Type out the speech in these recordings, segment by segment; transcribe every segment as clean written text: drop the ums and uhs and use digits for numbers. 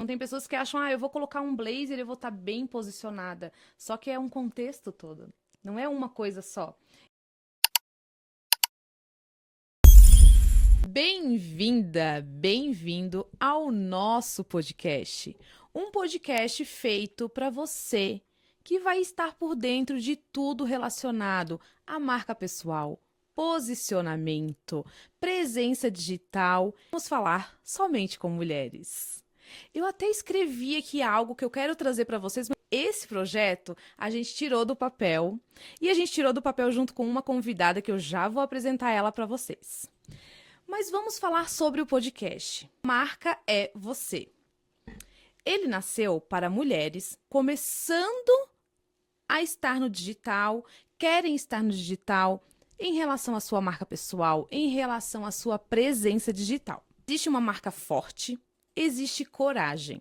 Então, tem pessoas que acham, eu vou colocar um blazer e eu vou estar bem posicionada. Só que é um contexto todo, não é uma coisa só. Bem-vinda, bem-vindo ao nosso podcast. Um podcast feito para você que vai estar por dentro de tudo relacionado à marca pessoal, posicionamento, presença digital. Vamos falar somente com mulheres. Eu até escrevi aqui algo que eu quero trazer para vocês, mas esse projeto a gente tirou do papel e a gente tirou do papel junto com uma convidada que eu já vou apresentar ela para vocês. Mas vamos falar sobre o podcast. Marca é você. Ele nasceu para mulheres começando a estar no digital, querem estar no digital em relação à sua marca pessoal, em relação à sua presença digital. Existe uma marca forte, existe coragem.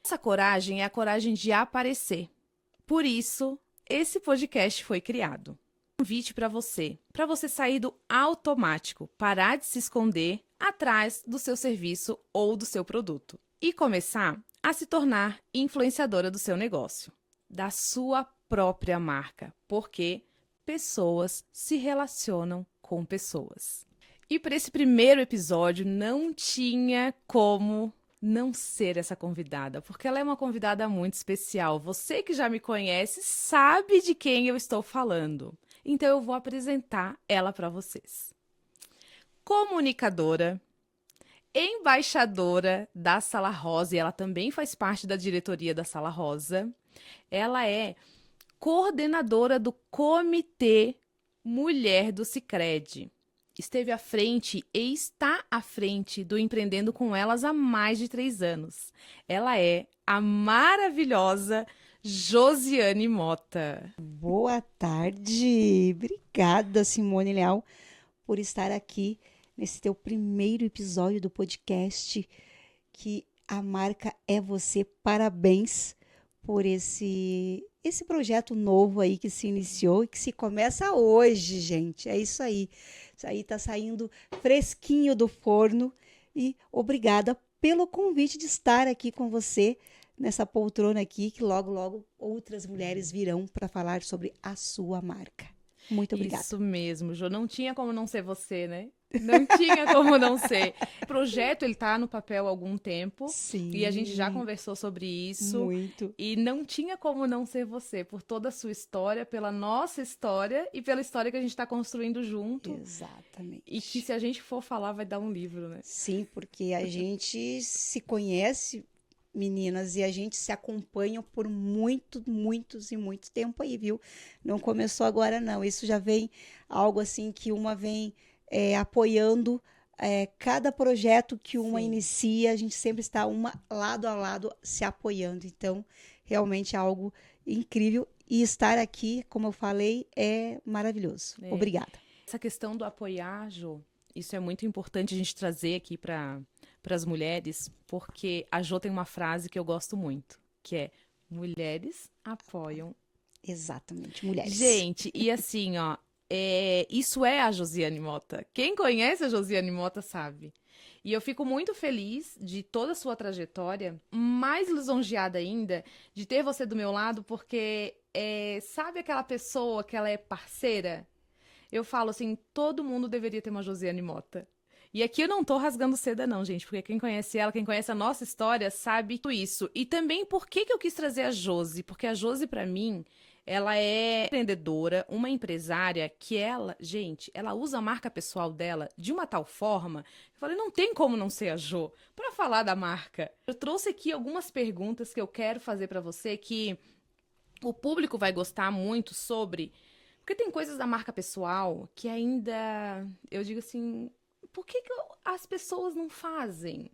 Essa coragem é a coragem de aparecer. Por isso, esse podcast foi criado. Convite para você sair do automático, parar de se esconder atrás do seu serviço ou do seu produto e começar a se tornar influenciadora do seu negócio, da sua própria marca, porque pessoas se relacionam com pessoas. E para esse primeiro episódio não tinha como não ser essa convidada, porque ela é uma convidada muito especial. Você que já me conhece sabe de quem eu estou falando. Então eu vou apresentar ela para vocês. Comunicadora, embaixadora da Sala Rosa, e ela também faz parte da diretoria da Sala Rosa. Ela é coordenadora do Comitê Mulher do Sicredi. Esteve à frente e está à frente do Empreendendo com Elas há mais de 3 anos. Ela é a maravilhosa Josiane Mota. Boa tarde! Obrigada, Simone Leal, por estar aqui nesse teu primeiro episódio do podcast, que a marca é você. Parabéns por esse projeto novo aí que se iniciou e que se começa hoje, gente. É isso aí. Isso aí tá saindo fresquinho do forno e obrigada pelo convite de estar aqui com você nessa poltrona aqui, que logo, logo outras mulheres virão para falar sobre a sua marca. Muito obrigada. Isso mesmo, Jô. Não tinha como não ser você, né? Não tinha como não ser. O projeto, ele tá no papel há algum tempo. Sim. E a gente já conversou sobre isso. Muito. E não tinha como não ser você, por toda a sua história, pela nossa história e pela história que a gente está construindo junto. Exatamente. E que se a gente for falar, vai dar um livro, né? Sim, porque a gente se conhece, meninas, e a gente se acompanha por muitos e muito tempo aí, viu? Não começou agora, não. Isso já vem algo assim que uma vem apoiando cada projeto que uma Sim. inicia, a gente sempre está uma lado a lado se apoiando. Então, realmente é algo incrível. E estar aqui, como eu falei, é maravilhoso. Obrigada. Essa questão do apoiar, Jô, isso é muito importante a gente trazer aqui para as mulheres, porque a Jô tem uma frase que eu gosto muito, que é: mulheres apoiam. Exatamente, mulheres. Gente, e assim, ó, isso é a Josiane Mota. Quem conhece a Josiane Mota sabe. E eu fico muito feliz de toda a sua trajetória, mais lisonjeada ainda de ter você do meu lado, porque sabe aquela pessoa que ela é parceira? Eu falo assim, todo mundo deveria ter uma Josiane Mota. E aqui eu não tô rasgando seda não, gente, porque quem conhece ela, quem conhece a nossa história, sabe tudo isso. E também por que eu quis trazer a Josi? Porque a Josi, pra mim, ela é empreendedora, uma empresária que ela, gente, ela usa a marca pessoal dela de uma tal forma. Eu falei, não tem como não ser a Jo para falar da marca. Eu trouxe aqui algumas perguntas que eu quero fazer para você que o público vai gostar muito sobre, porque tem coisas da marca pessoal que ainda, eu digo assim, por que as pessoas não fazem?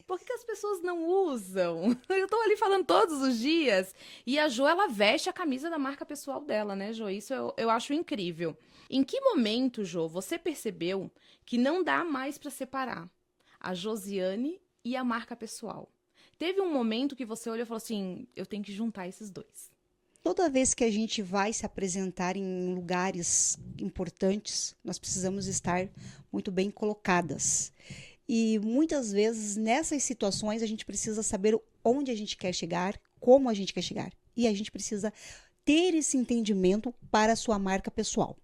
Por que as pessoas não usam? Eu tô ali falando todos os dias. E a Jo, ela veste a camisa da marca pessoal dela, né, Jo? Isso eu acho incrível. Em que momento, Jo, você percebeu que não dá mais para separar a Josiane e a marca pessoal? Teve um momento que você olhou e falou assim, eu tenho que juntar esses dois. Toda vez que a gente vai se apresentar em lugares importantes, nós precisamos estar muito bem colocadas. E muitas vezes nessas situações a gente precisa saber onde a gente quer chegar, como a gente quer chegar. E a gente precisa ter esse entendimento para a sua marca pessoal.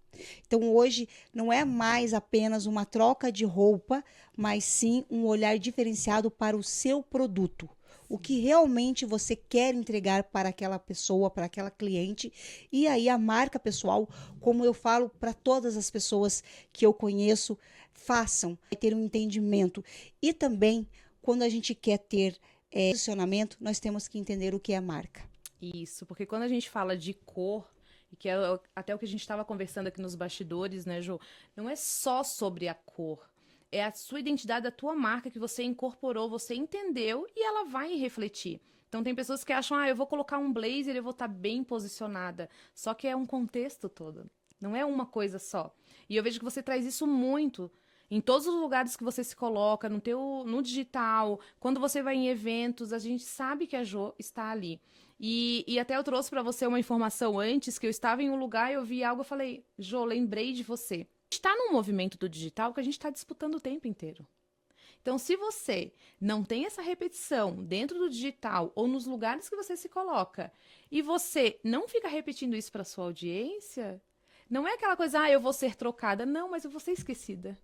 Então, hoje, não é mais apenas uma troca de roupa, mas sim um olhar diferenciado para o seu produto. O que realmente você quer entregar para aquela pessoa, para aquela cliente. E aí, a marca pessoal, como eu falo para todas as pessoas que eu conheço, façam, ter um entendimento. E também, quando a gente quer ter posicionamento, nós temos que entender o que é marca. Isso, porque quando a gente fala de cor, e que é até o que a gente estava conversando aqui nos bastidores, né, Jô? Não é só sobre a cor. É a sua identidade, a tua marca que você incorporou, você entendeu e ela vai refletir. Então tem pessoas que acham, eu vou colocar um blazer e eu vou estar bem posicionada. Só que é um contexto todo. Não é uma coisa só. E eu vejo que você traz isso muito em todos os lugares que você se coloca, no digital, quando você vai em eventos, a gente sabe que a Jo está ali. E até eu trouxe para você uma informação antes, que eu estava em um lugar e eu vi algo, eu falei, Jo, lembrei de você. Está num movimento do digital que a gente está disputando o tempo inteiro. Então, se você não tem essa repetição dentro do digital ou nos lugares que você se coloca, e você não fica repetindo isso para sua audiência, não é aquela coisa, eu vou ser trocada. Não, mas eu vou ser esquecida.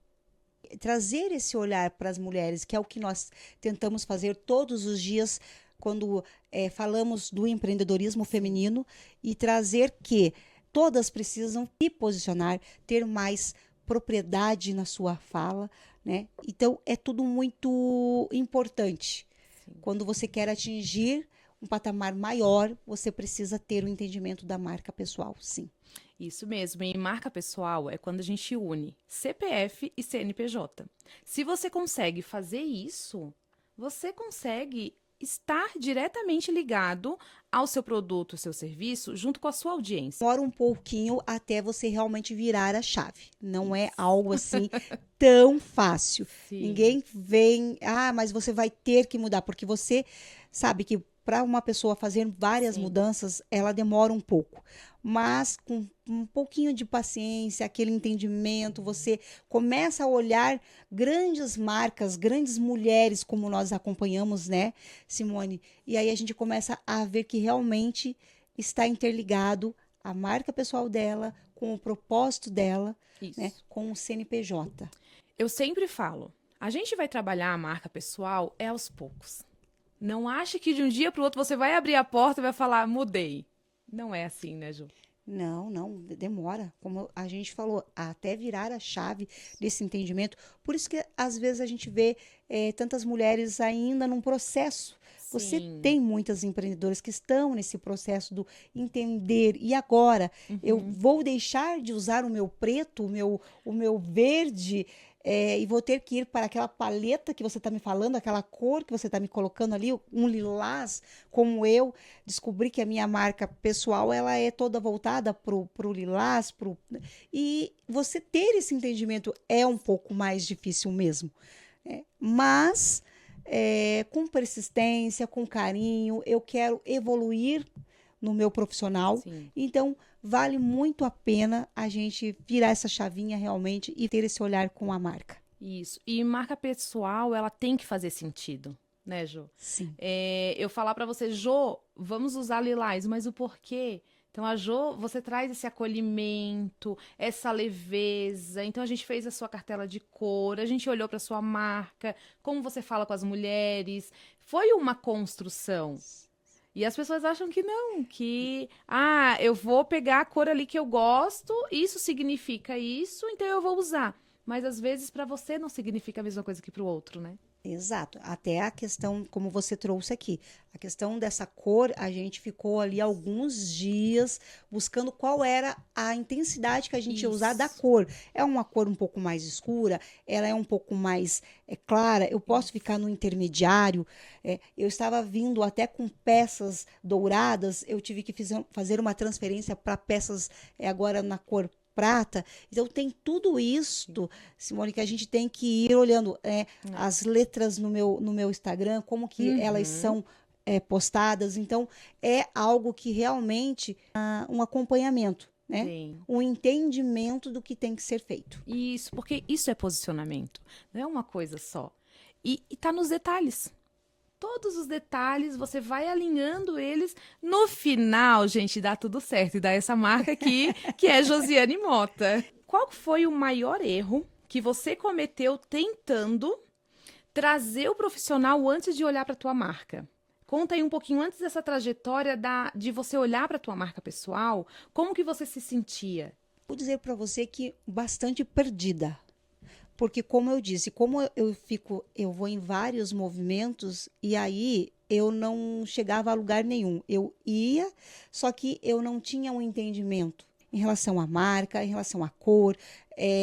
Trazer esse olhar para as mulheres, que é o que nós tentamos fazer todos os dias quando falamos do empreendedorismo feminino, e trazer que todas precisam se posicionar, ter mais propriedade na sua fala, né? Então, é tudo muito importante. Sim. Quando você quer atingir um patamar maior, você precisa ter o entendimento da marca pessoal, sim. Isso mesmo, e marca pessoal é quando a gente une CPF e CNPJ. Se você consegue fazer isso, você consegue estar diretamente ligado ao seu produto, ao seu serviço, junto com a sua audiência. Demora um pouquinho até você realmente virar a chave. Não é algo assim tão fácil. Sim. Ninguém vem, mas você vai ter que mudar, porque você sabe que para uma pessoa fazer várias Sim. mudanças, ela demora um pouco. Mas com um pouquinho de paciência, aquele entendimento, você começa a olhar grandes marcas, grandes mulheres, como nós acompanhamos, né, Simone? E aí a gente começa a ver que realmente está interligado a marca pessoal dela com o propósito dela, né, com o CNPJ. Eu sempre falo, a gente vai trabalhar a marca pessoal aos poucos. Não ache que de um dia para o outro você vai abrir a porta e vai falar, mudei. Não é assim, né, Ju? Não, demora. Como a gente falou, até virar a chave desse entendimento. Por isso que, às vezes, a gente vê tantas mulheres ainda num processo. Sim. Você tem muitas empreendedoras que estão nesse processo do entender. E agora, eu vou deixar de usar o meu preto, o meu verde, e vou ter que ir para aquela paleta que você está me falando, aquela cor que você está me colocando ali, um lilás, como eu descobri que a minha marca pessoal ela é toda voltada pro lilás, e você ter esse entendimento é um pouco mais difícil mesmo, mas com persistência, com carinho, eu quero evoluir no meu profissional. Sim. Então, vale muito a pena a gente virar essa chavinha realmente e ter esse olhar com a marca. Isso. E marca pessoal, ela tem que fazer sentido, né, Jô? Sim. Eu falar pra você, Jô, vamos usar lilás, mas o porquê? Então, a Jô, você traz esse acolhimento, essa leveza. Então, a gente fez a sua cartela de cor, a gente olhou pra sua marca, como você fala com as mulheres. Foi uma construção. E as pessoas acham que não, que, eu vou pegar a cor ali que eu gosto, isso significa isso, então eu vou usar. Mas às vezes para você não significa a mesma coisa que para o outro, né? Exato. Até a questão, como você trouxe aqui, a questão dessa cor, a gente ficou ali alguns dias buscando qual era a intensidade que a gente ia usar da cor. É uma cor um pouco mais escura, ela é um pouco mais clara, eu posso ficar no intermediário. Eu estava vindo até com peças douradas, eu tive que fazer uma transferência para peças agora na cor prata. Então tem tudo isso, Simone, que a gente tem que ir olhando as letras no meu Instagram, como que elas são postadas. Então é algo que realmente um acompanhamento, né? Sim. Um entendimento do que tem que ser feito. Isso, porque isso é posicionamento, não é uma coisa só. E tá nos detalhes. todos os detalhes, você vai alinhando eles. No final, gente, dá tudo certo. E dá essa marca aqui, que é Josiane Mota. Qual foi o maior erro que você cometeu tentando trazer o profissional antes de olhar para a tua marca? Conta aí um pouquinho antes dessa trajetória de você olhar para a tua marca pessoal, como que você se sentia? Vou dizer para você que bastante perdida. Porque como eu disse, como eu vou em vários movimentos e aí eu não chegava a lugar nenhum. Eu ia, só que eu não tinha um entendimento em relação à marca, em relação à cor,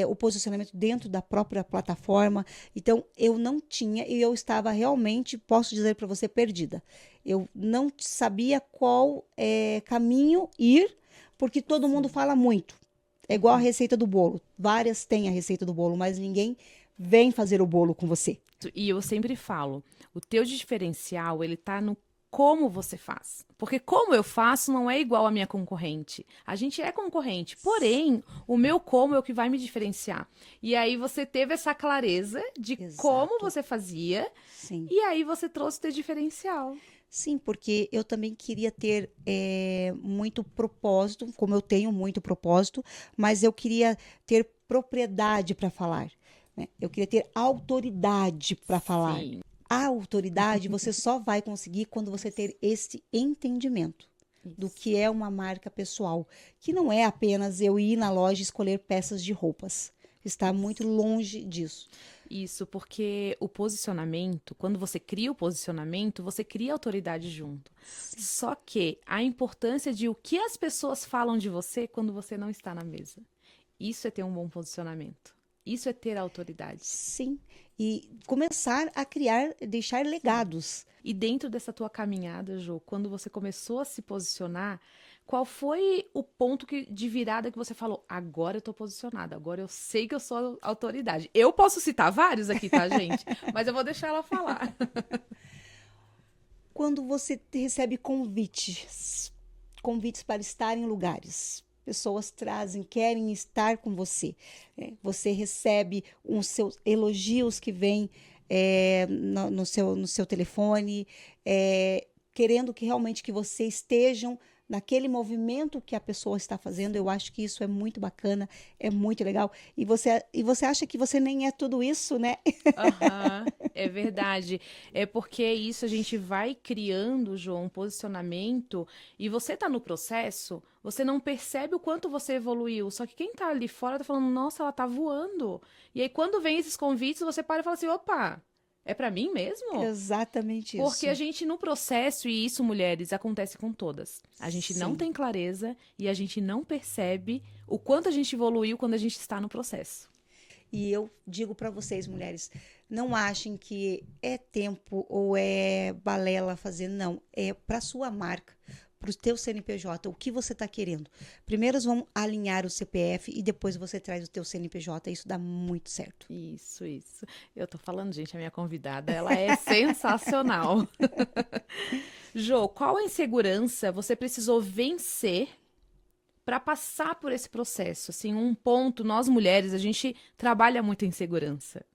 o posicionamento dentro da própria plataforma. Então, eu não tinha e eu estava realmente, posso dizer para você, perdida. Eu não sabia qual caminho ir, porque todo mundo fala muito. É igual a receita do bolo. Várias têm a receita do bolo, mas ninguém vem fazer o bolo com você. E eu sempre falo, o teu diferencial, ele tá no como você faz. Porque como eu faço não é igual à minha concorrente. A gente é concorrente, porém, o meu como é o que vai me diferenciar. E aí você teve essa clareza de Exato. como você fazia, Sim. e aí você trouxe o teu diferencial. Sim, porque eu também queria ter muito propósito, como eu tenho muito propósito, mas eu queria ter propriedade para falar, né? Eu queria ter autoridade para falar. Sim. A autoridade você só vai conseguir quando você ter esse entendimento do que é uma marca pessoal, que não é apenas eu ir na loja e escolher peças de roupas. Está muito longe disso. Isso, porque o posicionamento, quando você cria o posicionamento, você cria autoridade junto. Sim. Só que a importância de o que as pessoas falam de você quando você não está na mesa. Isso é ter um bom posicionamento. Isso é ter autoridade. Sim. E começar a criar, deixar legados. E dentro dessa tua caminhada, Jô, quando você começou a se posicionar, qual foi o ponto de virada que você falou? Agora eu tô posicionada, agora eu sei que eu sou autoridade. Eu posso citar vários aqui, tá, gente? Mas eu vou deixar ela falar. Quando você recebe convites para estar em lugares. Pessoas trazem, querem estar com você. Você recebe os seus elogios que vêm no seu telefone, querendo que realmente que você estejam naquele movimento que a pessoa está fazendo. Eu acho que isso é muito bacana, é muito legal. E você acha que você nem é tudo isso, né? Aham, é verdade. É porque isso a gente vai criando, João, um posicionamento e você tá no processo, você não percebe o quanto você evoluiu. Só que quem tá ali fora tá falando, nossa, ela tá voando. E aí quando vem esses convites, você para e fala assim, opa, é pra mim mesmo? Exatamente isso. Porque a gente no processo, e isso, mulheres, acontece com todas. A gente não Sim. tem clareza e a gente não percebe o quanto a gente evoluiu quando a gente está no processo. E eu digo para vocês, mulheres, não achem que é tempo ou é balela fazer, não. É para sua marca, para o teu CNPJ, o que você está querendo. Primeiro vamos alinhar o CPF e depois você traz o teu CNPJ. Isso dá muito certo. Isso. Eu tô falando, gente, a minha convidada, ela é sensacional. Jô, qual a insegurança você precisou vencer para passar por esse processo? Assim, um ponto, nós mulheres, a gente trabalha muito em segurança,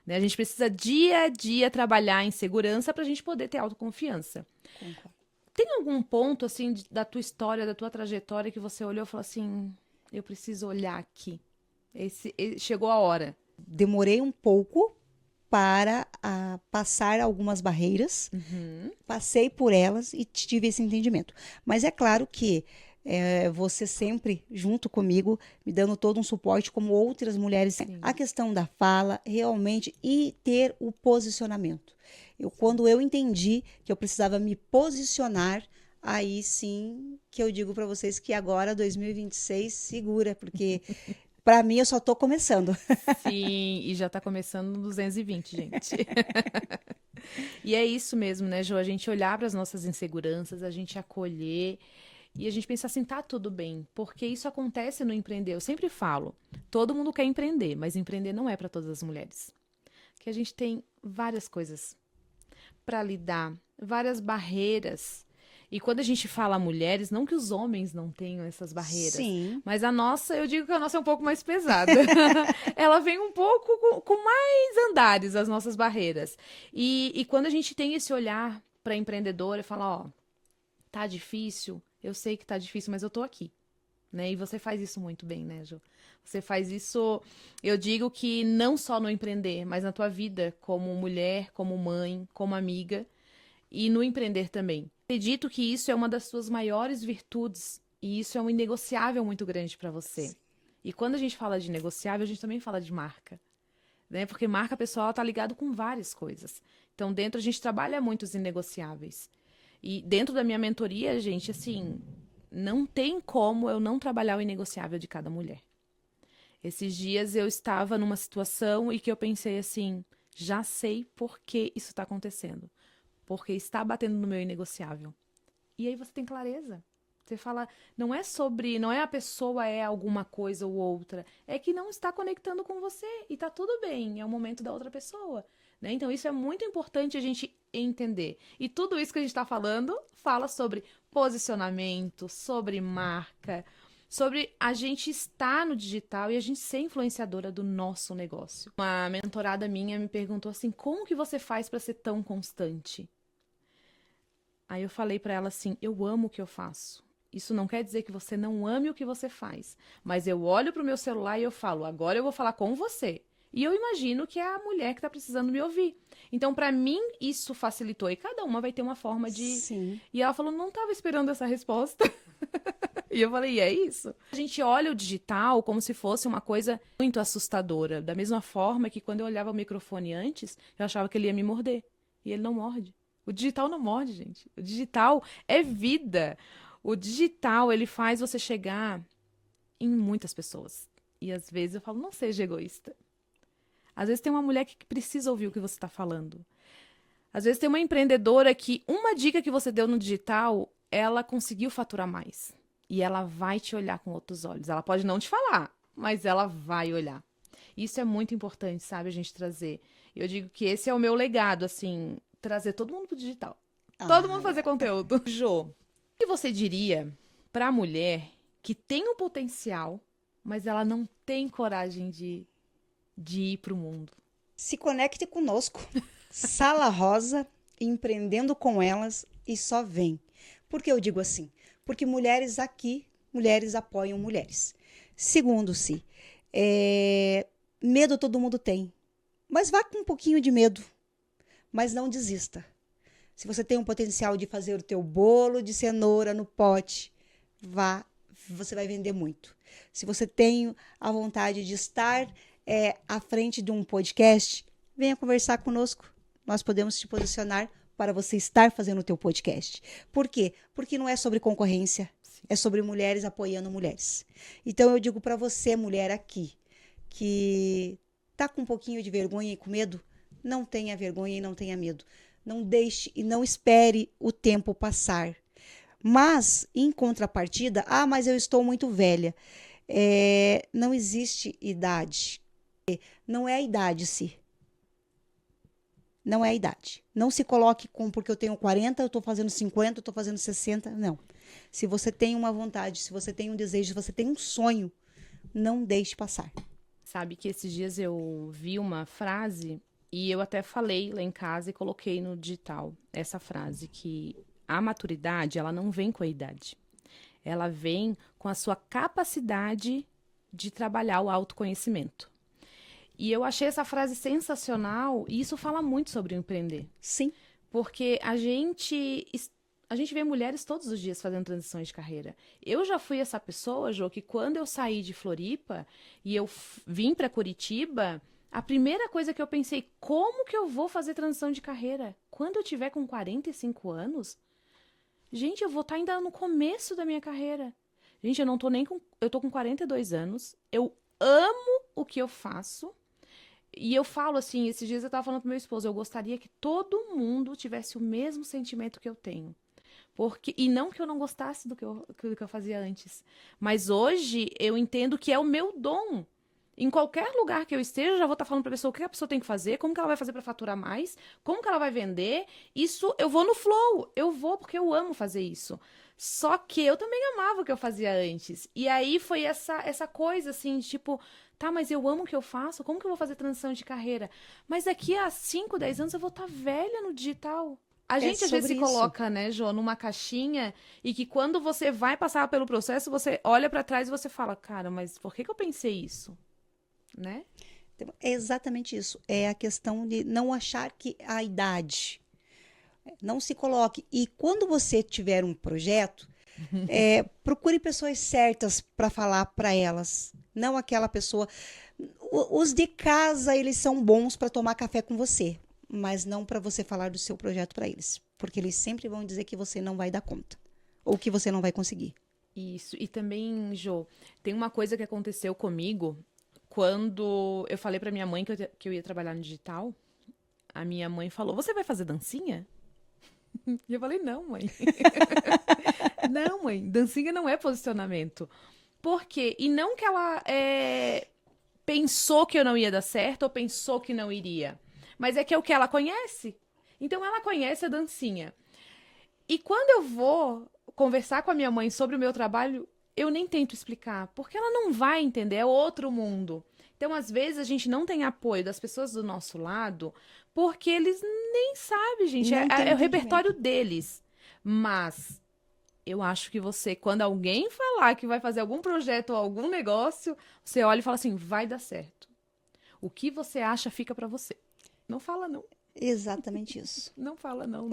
né? A gente precisa dia a dia trabalhar em segurança para a gente poder ter autoconfiança. Concordo. Tem algum ponto, assim, da tua história, da tua trajetória que você olhou e falou assim, eu preciso olhar aqui. Chegou a hora. Demorei um pouco para passar algumas barreiras, passei por elas e tive esse entendimento. Mas é claro que você sempre junto comigo, me dando todo um suporte, como outras mulheres. Sim. A questão da fala, realmente, e ter o posicionamento. Quando eu entendi que eu precisava me posicionar, aí sim que eu digo para vocês que agora, 2026, segura, porque para mim eu só tô começando. Sim, e já tá começando no 220, gente. E é isso mesmo, né, Jô? A gente olhar para as nossas inseguranças, a gente acolher e a gente pensar assim, tá tudo bem, porque isso acontece no empreender. Eu sempre falo, todo mundo quer empreender, mas empreender não é para todas as mulheres. Que a gente tem várias coisas para lidar, várias barreiras. E quando a gente fala mulheres, não que os homens não tenham essas barreiras, Sim. mas a nossa, eu digo que a nossa é um pouco mais pesada. Ela vem um pouco com mais andares, as nossas barreiras. E quando a gente tem esse olhar para empreendedora e fala, ó, tá difícil, eu sei que tá difícil, mas eu tô aqui. Né? E você faz isso muito bem, né, Ju? Você faz isso, eu digo que não só no empreender, mas na tua vida como mulher, como mãe, como amiga e no empreender também. Acredito que isso é uma das suas maiores virtudes e isso é um inegociável muito grande para você. E quando a gente fala de negociável, a gente também fala de marca, né? Porque marca pessoal tá ligado com várias coisas. Então, dentro a gente trabalha muito os inegociáveis. E dentro da minha mentoria, gente, assim, não tem como eu não trabalhar o inegociável de cada mulher. Esses dias eu estava numa situação e que eu pensei assim, já sei por que isso está acontecendo. Porque está batendo no meu inegociável. E aí você tem clareza. Você fala, não é a pessoa é alguma coisa ou outra, é que não está conectando com você e tá tudo bem, é o momento da outra pessoa, né? Então isso é muito importante a gente entender. E tudo isso que a gente está falando fala sobre posicionamento, sobre marca, sobre a gente estar no digital e a gente ser influenciadora do nosso negócio. Uma mentorada minha me perguntou assim, como que você faz para ser tão constante? Aí eu falei pra ela assim, eu amo o que eu faço. Isso não quer dizer que você não ame o que você faz, mas eu olho pro meu celular e eu falo, agora eu vou falar com você. E eu imagino que é a mulher que tá precisando me ouvir. Então, pra mim, isso facilitou. E cada uma vai ter uma forma de. Sim. E ela falou, não tava esperando essa resposta. E eu falei, e é isso? A gente olha o digital como se fosse uma coisa muito assustadora. Da mesma forma que quando eu olhava o microfone antes, eu achava que ele ia me morder. E ele não morde. O digital não morde, gente. O digital é vida. O digital, ele faz você chegar em muitas pessoas. E às vezes eu falo, não seja egoísta. Às vezes tem uma mulher que precisa ouvir o que você está falando. Às vezes tem uma empreendedora que uma dica que você deu no digital, ela conseguiu faturar mais. E ela vai te olhar com outros olhos. Ela pode não te falar, mas ela vai olhar. Isso é muito importante, sabe, a gente trazer. Eu digo que esse é o meu legado, assim, trazer todo mundo pro digital. Todo mundo fazer conteúdo. Jô, o que você diria para a mulher que tem o potencial, mas ela não tem coragem de ir pro mundo? Se conecte conosco. Sala Rosa, empreendendo com elas e só vem. Por que eu digo assim? Porque mulheres aqui, mulheres apoiam mulheres. Segundo-se, medo todo mundo tem, mas vá com um pouquinho de medo, mas não desista. Se você tem um potencial de fazer o teu bolo de cenoura no pote, vá, você vai vender muito. Se você tem a vontade de estar à frente de um podcast, venha conversar conosco. Nós podemos te posicionar para você estar fazendo o teu podcast. Por quê? Porque não é sobre concorrência, é sobre mulheres apoiando mulheres. Então eu digo para você, mulher aqui, que tá com um pouquinho de vergonha e com medo, não tenha vergonha e não tenha medo. Não deixe e não espere o tempo passar. Mas, em contrapartida, mas eu estou muito velha. Não existe idade. Não é a idade, sim. Não é a idade. Não se coloque com porque eu tenho 40, eu estou fazendo 50, eu estou fazendo 60. Não. Se você tem uma vontade, se você tem um desejo, se você tem um sonho, não deixe passar. Sabe que esses dias eu vi uma frase e eu até falei lá em casa e coloquei no digital essa frase, que a maturidade, ela não vem com a idade. Ela vem com a sua capacidade de trabalhar o autoconhecimento. E eu achei essa frase sensacional e isso fala muito sobre o empreender. Sim. Porque a gente vê mulheres todos os dias fazendo transições de carreira. Eu já fui essa pessoa, Jô, que quando eu saí de Floripa e eu vim para Curitiba, a primeira coisa que eu pensei, como que eu vou fazer transição de carreira? Quando eu tiver com 45 anos? Gente, eu vou estar ainda no começo da minha carreira. Gente, eu não tô nem com... Eu tô com 42 anos, eu amo o que eu faço. E eu falo assim, esses dias eu tava falando pro meu esposo, eu gostaria que todo mundo tivesse o mesmo sentimento que eu tenho. E não que eu não gostasse do que eu fazia antes. Mas hoje eu entendo que é o meu dom. Em qualquer lugar que eu esteja, eu já vou estar falando pra pessoa o que a pessoa tem que fazer, como que ela vai fazer pra faturar mais, como que ela vai vender. Isso, eu vou no flow. Eu vou porque eu amo fazer isso. Só que eu também amava o que eu fazia antes. E aí foi essa coisa, assim, de tipo, tá, mas eu amo o que eu faço, como que eu vou fazer transição de carreira? Mas daqui a 5, 10 anos eu vou estar velha no digital. A gente às vezes se sobre isso. coloca, né, Jô, numa caixinha e que quando você vai passar pelo processo, você olha pra trás e você fala, cara, mas por que que eu pensei isso? Né? Então, é exatamente isso. É a questão de não achar que a idade não se coloque. E quando você tiver um projeto, procure pessoas certas para falar para elas. Não aquela pessoa. Os de casa, eles são bons para tomar café com você, mas não para você falar do seu projeto para eles. Porque eles sempre vão dizer que você não vai dar conta. Ou que você não vai conseguir. Isso. E também, Jô, tem uma coisa que aconteceu comigo quando eu falei pra minha mãe que eu ia trabalhar no digital. A minha mãe falou: Você vai fazer dancinha? E eu falei: Não, mãe. Não, mãe. Dancinha não é posicionamento. Por quê? E não que ela pensou que eu não ia dar certo ou pensou que não iria. Mas é que é o que ela conhece. Então ela conhece a dancinha. E quando eu vou conversar com a minha mãe sobre o meu trabalho, eu nem tento explicar, porque ela não vai entender, é outro mundo. Então, às vezes, a gente não tem apoio das pessoas do nosso lado, porque eles nem sabem, gente. Não tem É o entendimento. repertório deles. Mas eu acho que você, quando alguém falar que vai fazer algum projeto ou algum negócio, você olha e fala assim, vai dar certo. O que você acha fica pra você. Não fala não. Exatamente isso. Não fala não.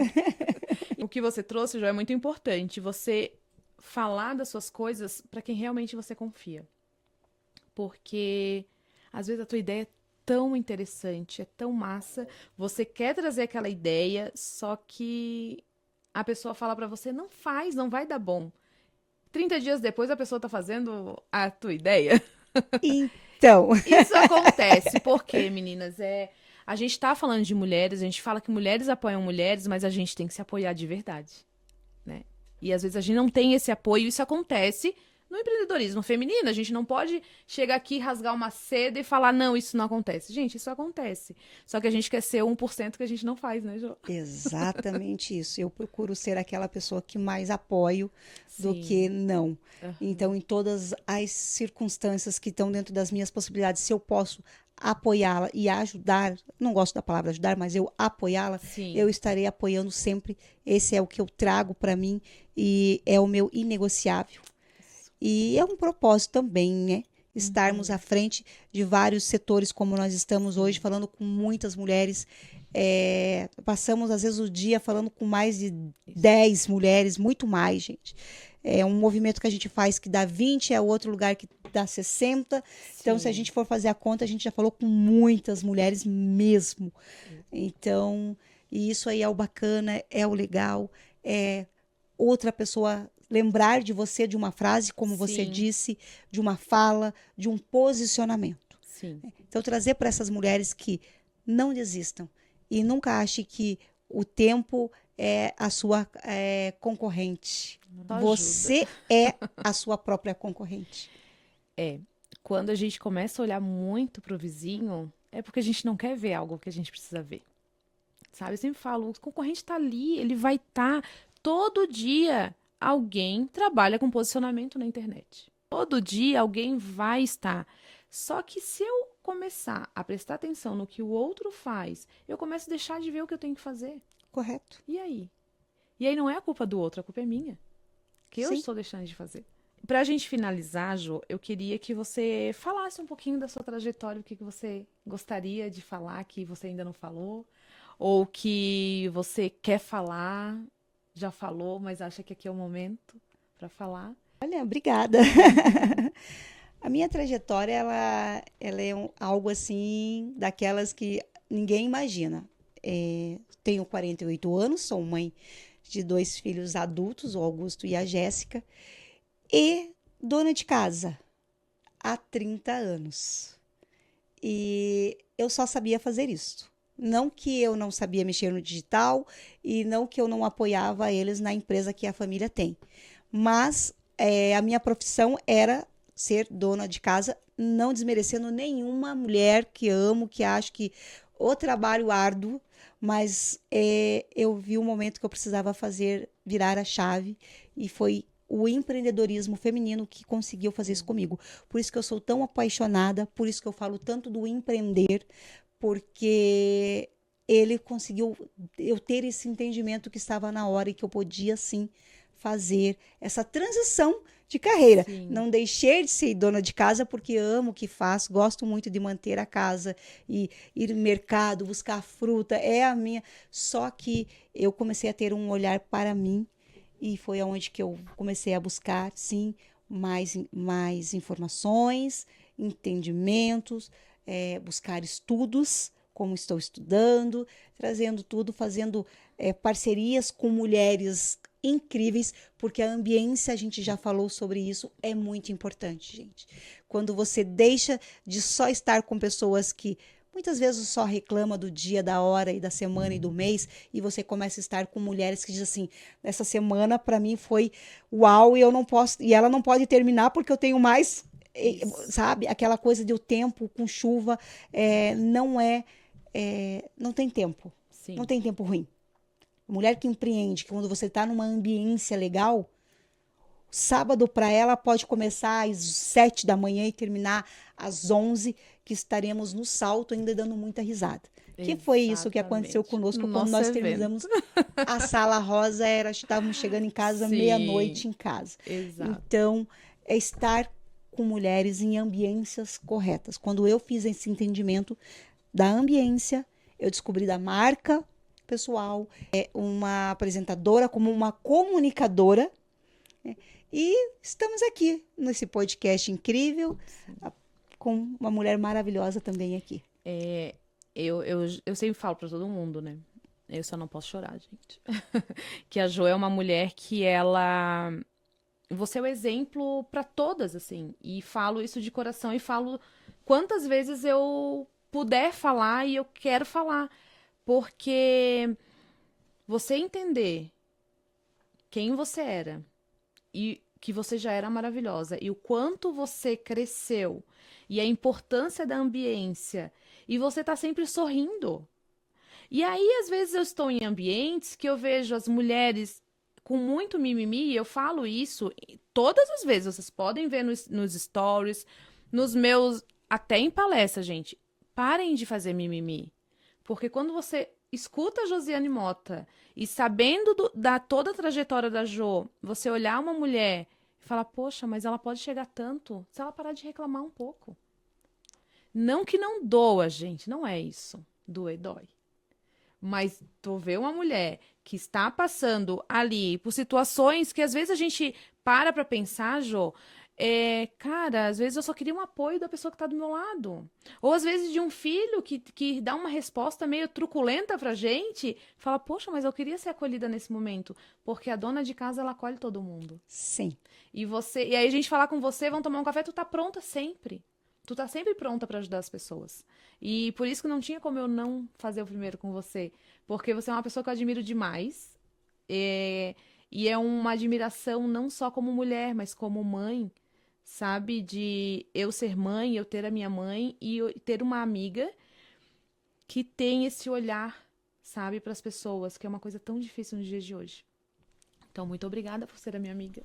O que você trouxe já é muito importante. Você falar das suas coisas pra quem realmente você confia. Porque às vezes a tua ideia é tão interessante, é tão massa, você quer trazer aquela ideia, só que a pessoa fala pra você, não faz, não vai dar bom. 30 dias depois a pessoa tá fazendo a tua ideia. Então, Isso acontece, porque, meninas, a gente tá falando de mulheres, a gente fala que mulheres apoiam mulheres, mas a gente tem que se apoiar de verdade, né? E às vezes a gente não tem esse apoio, isso acontece no empreendedorismo feminino. A gente não pode chegar aqui, rasgar uma seda e falar, não, isso não acontece. Gente, isso acontece. Só que a gente quer ser 1% que a gente não faz, né, Jo? exatamente isso. Eu procuro ser aquela pessoa que mais apoio do Sim. que não. Aham. Então, em todas as circunstâncias que estão dentro das minhas possibilidades, se eu posso apoiá-la e ajudar, não gosto da palavra ajudar, mas eu apoiá-la, Sim. eu estarei apoiando sempre. Esse é o que eu trago para mim e é o meu inegociável. E é um propósito também, né? Estarmos à frente de vários setores, como nós estamos hoje, falando com muitas mulheres. Passamos, às vezes, o dia falando com mais de 10 mulheres, muito mais, gente. É um movimento que a gente faz que dá 20, é outro lugar que dá 60. Então, se a Sim. gente for fazer a conta, a gente já falou com muitas mulheres mesmo. Então, e isso aí é o bacana, é o legal. É outra pessoa lembrar de você de uma frase, como você Sim. disse, de uma fala, de um posicionamento. Sim. Então, trazer para essas mulheres que não desistam e nunca achem que o tempo é a sua concorrente. Só Você é a sua própria concorrente. Quando a gente começa a olhar muito pro vizinho, é porque a gente não quer ver algo que a gente precisa ver. Sabe? Eu sempre falo, o concorrente tá ali, ele vai estar todo dia. Alguém trabalha com posicionamento na internet. Todo dia alguém vai estar. Só que se eu começar a prestar atenção no que o outro faz, eu começo a deixar de ver o que eu tenho que fazer. Correto. E aí? E aí não é a culpa do outro, a culpa é minha. Que eu Sim. estou deixando de fazer. Pra gente finalizar, Jo, eu queria que você falasse um pouquinho da sua trajetória, o que você gostaria de falar que você ainda não falou, ou que você quer falar, já falou, mas acha que aqui é o momento para falar. Olha, obrigada. A minha trajetória, ela é algo assim, daquelas que ninguém imagina. Tenho 48 anos, sou mãe de 2 filhos adultos, o Augusto e a Jéssica, e dona de casa há 30 anos. E eu só sabia fazer isso. Não que eu não sabia mexer no digital e não que eu não apoiava eles na empresa que a família tem. Mas a minha profissão era ser dona de casa, não desmerecendo nenhuma mulher que amo, que acho que o trabalho árduo, mas eu vi um momento que eu precisava virar a chave, e foi o empreendedorismo feminino que conseguiu fazer isso comigo. Por isso que eu sou tão apaixonada, por isso que eu falo tanto do empreender, porque ele conseguiu eu ter esse entendimento que estava na hora e que eu podia sim fazer essa transição de carreira. Sim. Não deixei de ser dona de casa porque amo o que faço, gosto muito de manter a casa e ir no mercado, buscar fruta, é a minha. Só que eu comecei a ter um olhar para mim e foi aonde que eu comecei a buscar, sim, mais informações, entendimentos, buscar estudos, como estou estudando, trazendo tudo, fazendo parcerias com mulheres incríveis, porque a ambiência, a gente já falou sobre isso, é muito importante, gente. Quando você deixa de só estar com pessoas que muitas vezes só reclama do dia, da hora e da semana e do mês, e você começa a estar com mulheres que dizem assim, essa semana para mim foi uau, e eu não posso, e ela não pode terminar porque eu tenho mais, sabe? Aquela coisa de o tempo com chuva, não tem tempo. Sim. Não tem tempo ruim. Mulher que empreende, que quando você está numa ambiência legal, sábado para ela pode começar às 7 da manhã e terminar às 11, que estaremos no salto ainda dando muita risada. Que foi isso que aconteceu conosco no quando nós evento. terminamos a Sala Rosa, estávamos chegando em casa meia-noite em casa. Exato. Então, é estar com mulheres em ambiências corretas. Quando eu fiz esse entendimento da ambiência, eu descobri da marca pessoal, uma apresentadora como uma comunicadora, e estamos aqui nesse podcast incrível, com uma mulher maravilhosa também aqui. Eu sempre falo pra todo mundo, né? Eu só não posso chorar, gente. Que a Jo é uma mulher que ela... Você é o exemplo pra todas, assim. E falo isso de coração e falo quantas vezes eu puder falar e eu quero falar. Porque você entender quem você era e que você já era maravilhosa e o quanto você cresceu e a importância da ambiência e você tá sempre sorrindo. E aí, às vezes, eu estou em ambientes que eu vejo as mulheres com muito mimimi, e eu falo isso todas as vezes, vocês podem ver nos stories, nos meus, até em palestra, gente. Parem de fazer mimimi. Porque quando você escuta a Josiane Mota e sabendo da toda a trajetória da Jo, você olhar uma mulher e falar, poxa, mas ela pode chegar tanto se ela parar de reclamar um pouco. Não que não doa, gente, não é isso. Doer, dói. Mas tu vê uma mulher que está passando ali por situações que às vezes a gente para pra pensar, Jo, cara, às vezes eu só queria um apoio da pessoa que tá do meu lado. Ou às vezes de um filho que dá uma resposta meio truculenta pra gente, fala, poxa, mas eu queria ser acolhida nesse momento. Porque a dona de casa, ela acolhe todo mundo. Sim. E aí a gente falar com você, vão tomar um café, tu tá pronta sempre. Tu tá sempre pronta pra ajudar as pessoas. E por isso que não tinha como eu não fazer o primeiro com você. Porque você é uma pessoa que eu admiro demais. E é uma admiração não só como mulher, mas como mãe. Sabe? De eu ser mãe, eu ter a minha mãe e eu ter uma amiga que tem esse olhar, sabe, para as pessoas, que é uma coisa tão difícil nos dias de hoje. Então, muito obrigada por ser a minha amiga.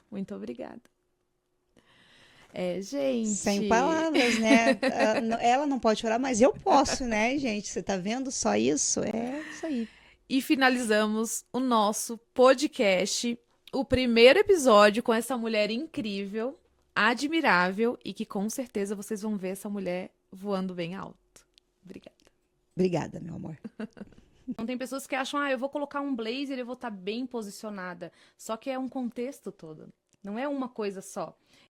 Muito obrigada. Gente... Sem palavras, né? Ela não pode chorar, mas eu posso, né, gente? Você tá vendo só isso? É isso aí. E finalizamos o nosso podcast, o primeiro episódio com essa mulher incrível, admirável e que com certeza vocês vão ver essa mulher voando bem alto. Obrigada. Obrigada, meu amor. Então, tem pessoas que acham, eu vou colocar um blazer e eu vou estar bem posicionada. Só que é um contexto todo. Não é uma coisa só.